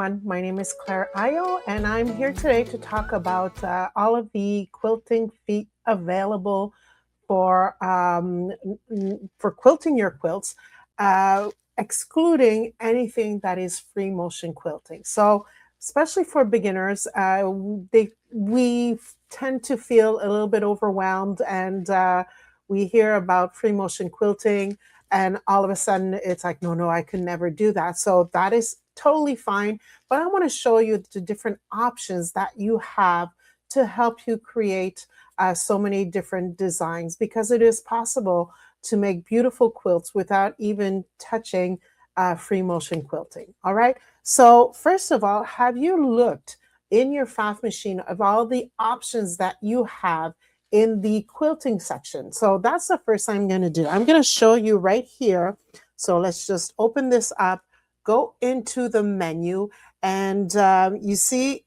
everyone. My name is Claire Ayo, and I'm here today to talk about all of the quilting feet available for quilting your quilts, excluding anything that is free motion quilting. So, especially for beginners, we tend to feel a little bit overwhelmed, and we hear about free motion quilting, and all of a sudden it's like, no, I can never do that. So that is totally fine. But I want to show you the different options that you have to help you create so many different designs, because it is possible to make beautiful quilts without even touching free motion quilting. All right. So first of all, have you looked in your PFAFF machine of all the options that you have in the quilting section? So that's the first thing I'm going to do. I'm going to show you right here. So let's just open this up, go into the menu, and you see,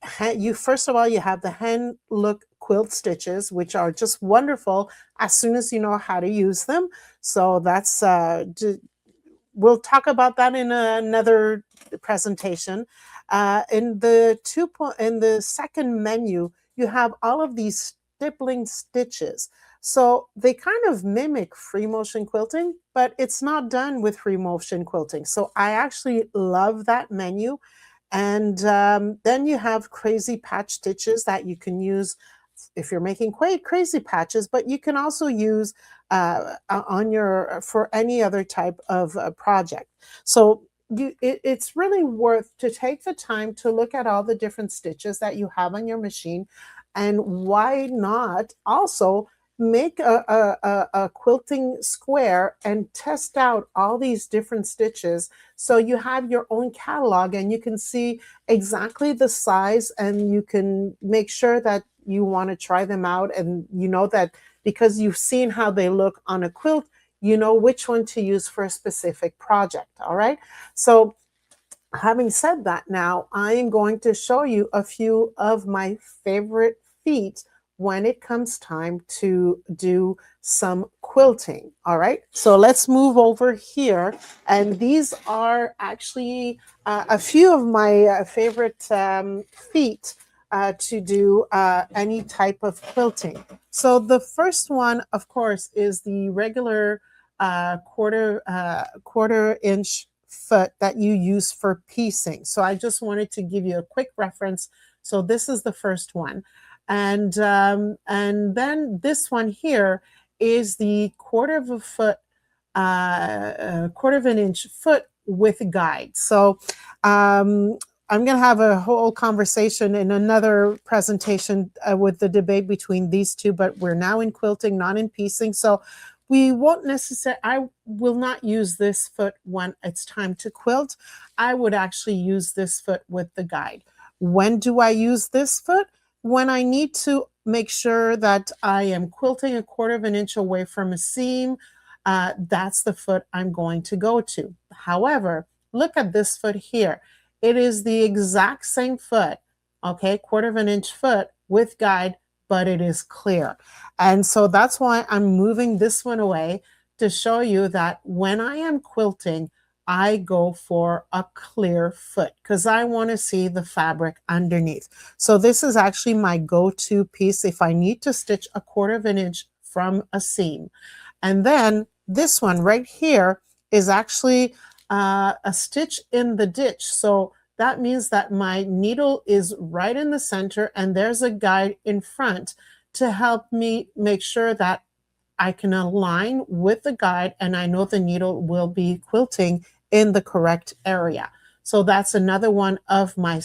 first of all, you have the hand look quilt stitches, which are just wonderful as soon as you know how to use them. So that's we'll talk about that in another presentation. In the second menu, you have all of these stippling stitches. So they kind of mimic free motion quilting, but it's not done with free motion quilting. So I actually love that menu. And then you have crazy patch stitches that you can use if you're making quite crazy patches, but you can also use for any other type of project. So it's really worth to take the time to look at all the different stitches that you have on your machine, and why not also make a quilting square and test out all these different stitches, so you have your own catalog and you can see exactly the size, and you can make sure that you want to try them out, and you know that because you've seen how they look on a quilt, you know which one to use for a specific project. All right. So having said that, now I am going to show you a few of my favorite feet when it comes time to do some quilting. All right, so let's move over here, and these are actually a few of my favorite feet to do any type of quilting. So the first one, of course, is the regular quarter inch foot that you use for piecing. So I just wanted to give you a quick reference. So this is the first one. And then this one here is the quarter of an inch foot with guide. So I'm going to have a whole conversation in another presentation with the debate between these two, but we're now in quilting, not in piecing. So we won't necessarily, I will not use this foot when it's time to quilt. I would actually use this foot with the guide. When do I use this foot? When I need to make sure that I am quilting a quarter of an inch away from a seam, that's the foot I'm going to go to. However, look at this foot here. It is the exact same foot, okay, quarter of an inch foot with guide, but it is clear. And so that's why I'm moving this one away, to show you that when I am quilting, I go for a clear foot because I want to see the fabric underneath. So this is actually my go-to piece if I need to stitch a quarter of an inch from a seam. And then this one right here is actually a stitch in the ditch. So that means that my needle is right in the center, and there's a guide in front to help me make sure that I can align with the guide, and I know the needle will be quilting in the correct area. So that's another one of my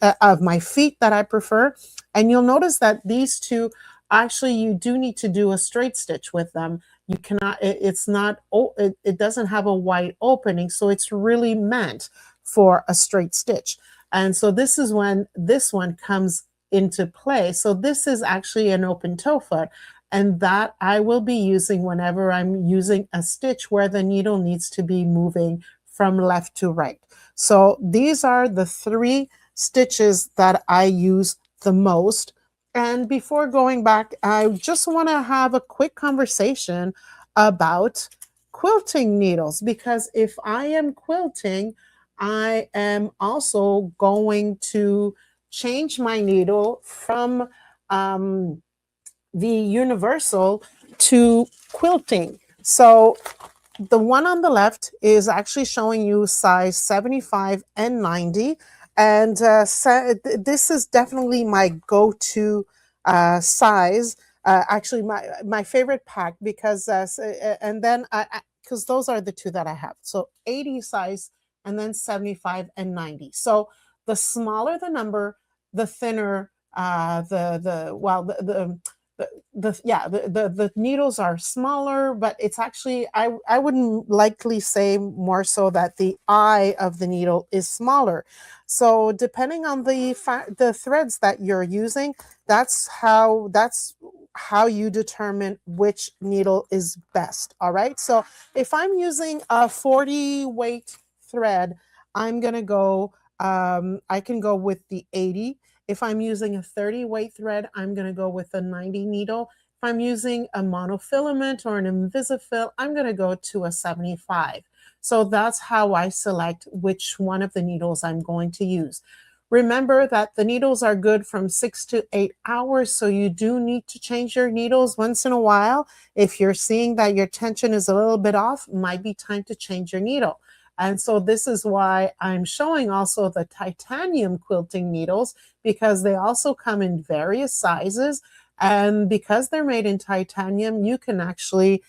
of my feet that I prefer. And you'll notice that these two, actually, you do need to do a straight stitch with them. You cannot, it doesn't have a wide opening, so it's really meant for a straight stitch. And so this is when this one comes into play. So this is actually an open toe foot, and that I will be using whenever I'm using a stitch where the needle needs to be moving from left to right. So these are the three stitches that I use the most. And before going back, I just want to have a quick conversation about quilting needles, because if I am quilting, I am also going to change my needle from the universal to quilting. So the one on the left is actually showing you size 75 and 90. And this is definitely my go-to size. Actually, my favorite pack because, and then because those are the two that I have. So 80 size and then 75 and 90. So the smaller the number, the thinner the needles are smaller, but it's actually I wouldn't likely say more so that the eye of the needle is smaller. So depending on the threads that you're using, that's how you determine which needle is best. All right. So if I'm using a 40 weight thread, I'm gonna go. I can go with the 80. If I'm using a 30 weight thread, I'm going to go with a 90 needle. If I'm using a monofilament or an Invisifil, I'm going to go to a 75. So that's how I select which one of the needles I'm going to use. Remember that the needles are good from 6 to 8 hours, so you do need to change your needles once in a while. If you're seeing that your tension is a little bit off, it might be time to change your needle. And so this is why I'm showing also the titanium quilting needles, because they also come in various sizes. And because they're made in titanium, you can actually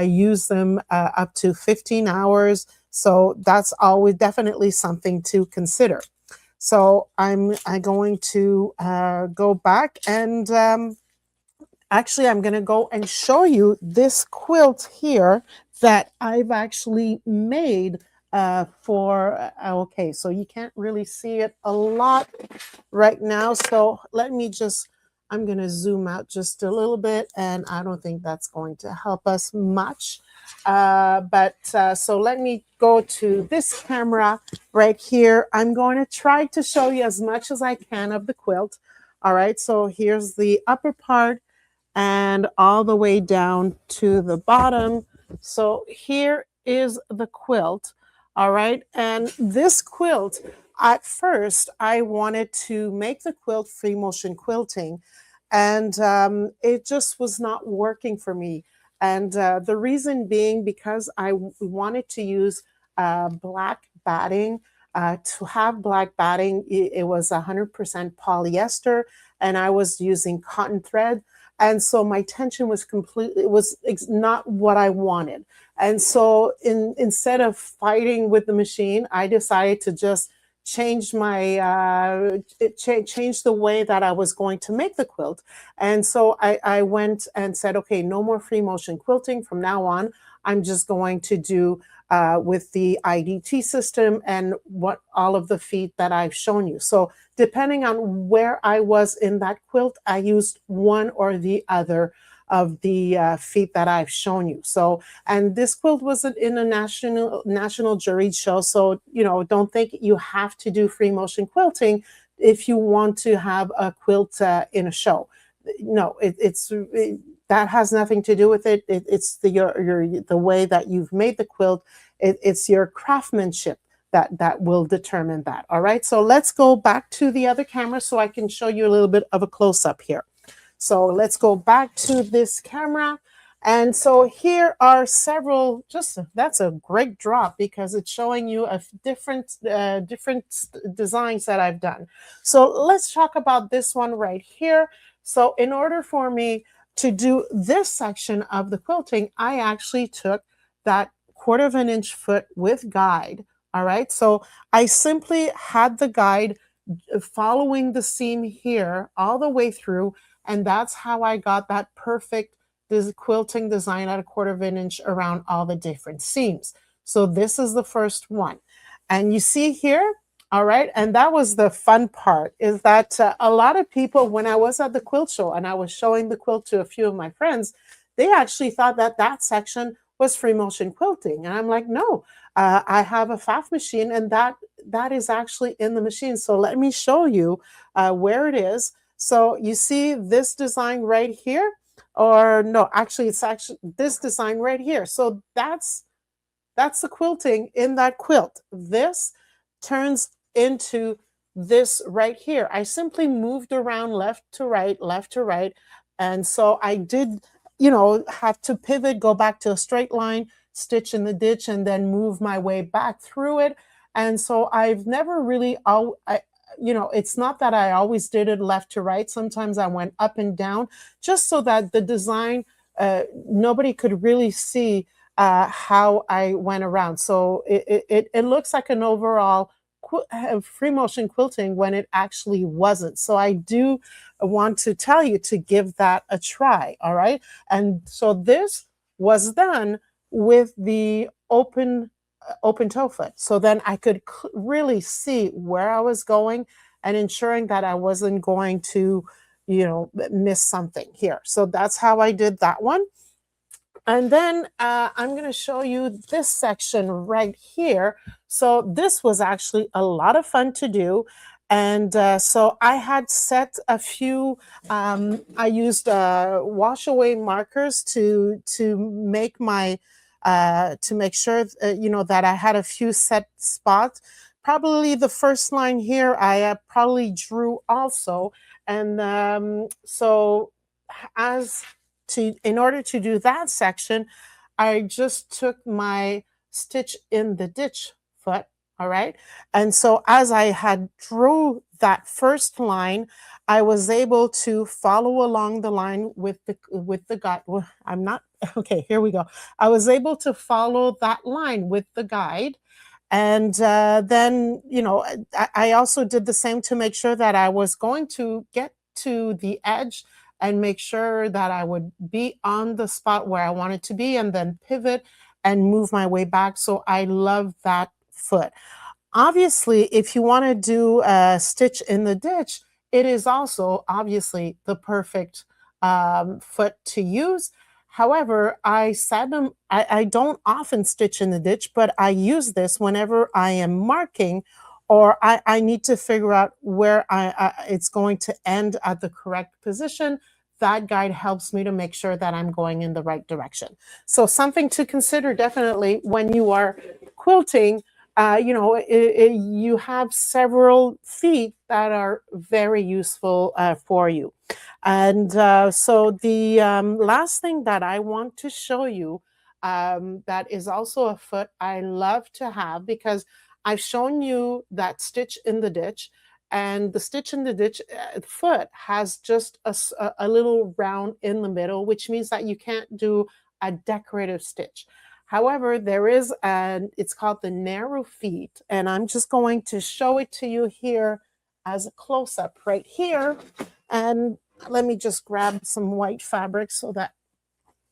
use them up to 15 hours. So that's always definitely something to consider. So I'm going to go back and actually I'm going to go and show you this quilt here that I've actually made okay, so you can't really see it a lot right now. So let me I'm going to zoom out just a little bit, and I don't think that's going to help us much. So let me go to this camera right here. I'm going to try to show you as much as I can of the quilt. All right, so here's the upper part and all the way down to the bottom. So here is the quilt. All right, and this quilt, at first, I wanted to make the quilt free motion quilting, and it just was not working for me. And the reason being because I wanted to use black batting. To have black batting, it was 100% polyester, and I was using cotton thread. And so my tension was not what I wanted. And so instead of fighting with the machine, I decided to just change change the way that I was going to make the quilt. And so I went and said, okay, no more free motion quilting from now on. I'm just going to do with the IDT system and what all of the feet that I've shown you. So depending on where I was in that quilt, I used one or the other of the feet that I've shown you. So, and this quilt was in a national jury show. So, don't think you have to do free motion quilting if you want to have a quilt in a show. No, that has nothing to do with it. It's the way that you've made the quilt. It's your craftsmanship that will determine that. All right, so let's go back to the other camera so I can show you a little bit of a close-up here. So let's go back to this camera. And so here are several, that's a great drop because it's showing you a different designs that I've done. So let's talk about this one right here. So in order for me to do this section of the quilting, I actually took that 1/4 of an inch foot with guide. All right, so I simply had the guide following the seam here all the way through, and that's how I got that perfect quilting design at 1/4 of an inch around all the different seams. So this is the first one. And you see here, all right, and that was the fun part, is that a lot of people, when I was at the quilt show and I was showing the quilt to a few of my friends, they actually thought that section was free motion quilting. And I'm like, no, I have a PFAFF machine, and that is actually in the machine. So let me show you where it is. So you see this design right here, or no, actually it's actually this design right here. So that's the quilting in that quilt. This turns into this right here. I simply moved around left to right. And so I did, have to pivot, go back to a straight line, stitch in the ditch, and then move my way back through it. And so I've never really, it's not that I always did it left to right. Sometimes I went up and down just so that the design, nobody could really see how I went around. So it looks like an overall free motion quilting when it actually wasn't. So I do want to tell you to give that a try. All right. And so this was done with the open toe foot. So then I could really see where I was going and ensuring that I wasn't going to, miss something here. So that's how I did that one. And then I'm going to show you this section right here. So this was actually a lot of fun to do. And so I had set a few, I used wash away markers to make my, to make sure, that I had a few set spots. Probably the first line here, I probably drew also. And so in order to do that section, I just took my stitch in the ditch foot, all right? And so as I had drew that first line, I was able to follow along the line with the guide. Well, I'm not, okay, here we go. I was able to follow that line with the guide. And then, I also did the same to make sure that I was going to get to the edge and make sure that I would be on the spot where I wanted to be and then pivot and move my way back. So I love that foot. Obviously, if you want to do a stitch in the ditch, it is also obviously the perfect foot to use. However, I don't often stitch in the ditch, but I use this whenever I am marking or I need to figure out where it's going to end at the correct position. That guide helps me to make sure that I'm going in the right direction. So something to consider definitely when you are quilting. You have several feet that are very useful for you. And so the last thing that I want to show you that is also a foot I love to have, because I've shown you that stitch in the ditch, and the stitch in the ditch foot has just a little round in the middle, which means that you can't do a decorative stitch. However, there is it's called the narrow feet, and I'm just going to show it to you here as a close-up right here. And let me just grab some white fabric so that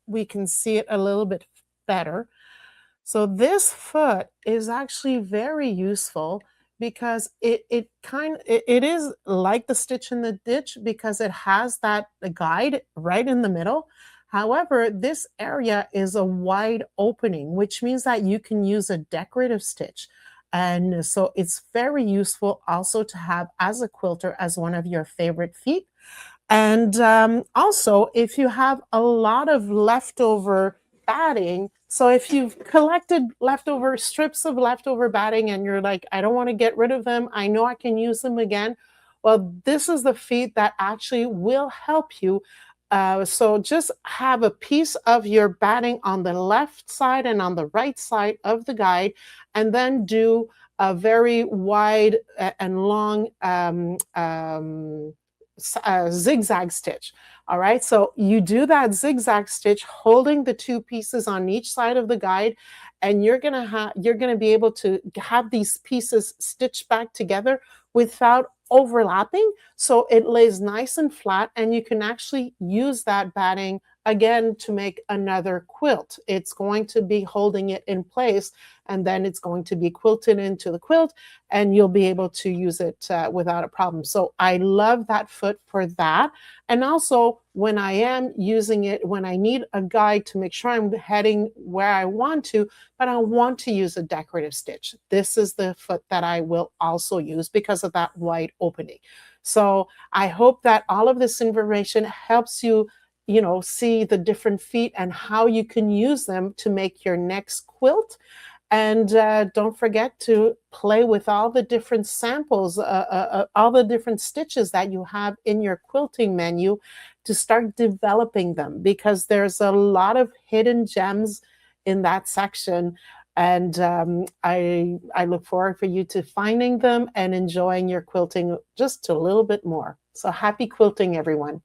we can see it a little bit better. So this foot is actually very useful because it is like the stitch in the ditch because it has that guide right in the middle. However, this area is a wide opening, which means that you can use a decorative stitch. And so it's very useful also to have as a quilter as one of your favorite feet. And also, if you have a lot of leftover batting, so if you've collected strips of leftover batting and you're like, I don't want to get rid of them, I know I can use them again, well, this is the feet that actually will help you. So just have a piece of your batting on the left side and on the right side of the guide, and then do a very wide and long zigzag stitch. All right, so you do that zigzag stitch holding the two pieces on each side of the guide, and you're gonna be able to have these pieces stitched back together without overlapping, so it lays nice and flat, and you can actually use that batting again to make another quilt. It's going to be holding it in place, and then it's going to be quilted into the quilt, and you'll be able to use it without a problem. So I love that foot for that. And also, when I am using it, when I need a guide to make sure I'm heading where I want to, but I want to use a decorative stitch, this is the foot that I will also use because of that wide opening. So I hope that all of this information helps you, see the different feet and how you can use them to make your next quilt. And don't forget to play with all the different samples, all the different stitches that you have in your quilting menu to start developing them, because there's a lot of hidden gems in that section. And I look forward for you to finding them and enjoying your quilting just a little bit more. So happy quilting, everyone.